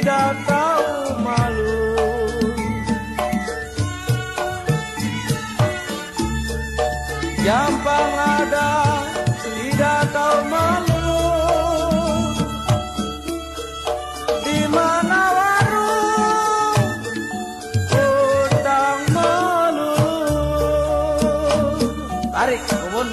tidak tahu malu. Gampang ada, tidak tahu malu. Di mana warung utang melulu. Tarik, Umun.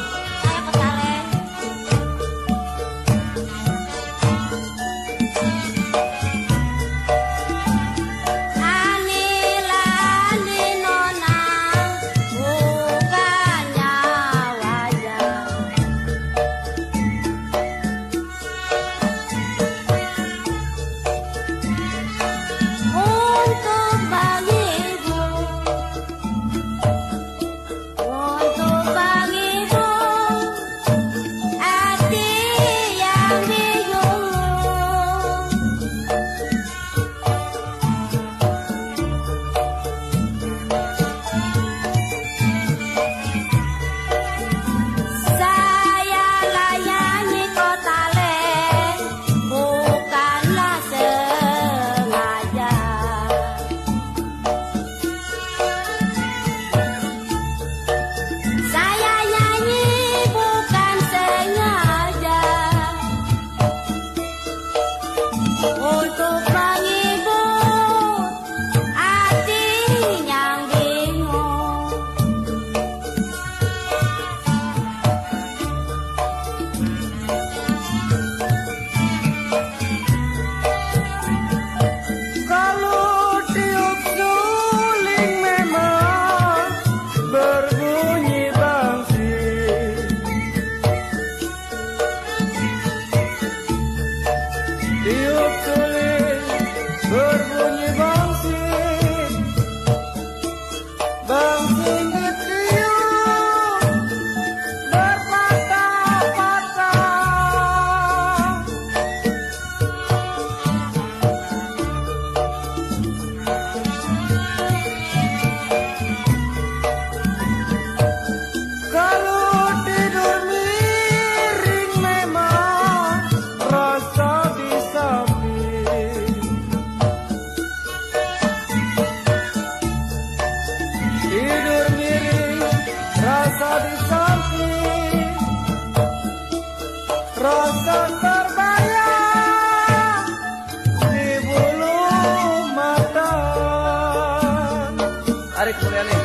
Untuk menghibur hati yang bingung. Kalau tiup suling memang berbunyi bangsi. Tiup suling berbunyi bangsi. Bangsi ditiup berpatah-patah. Kalau tidur miring memang rasa di samping. Tidur miring rasa di samping. Rasa terbayang di bulu mata. Tarik Mulyani.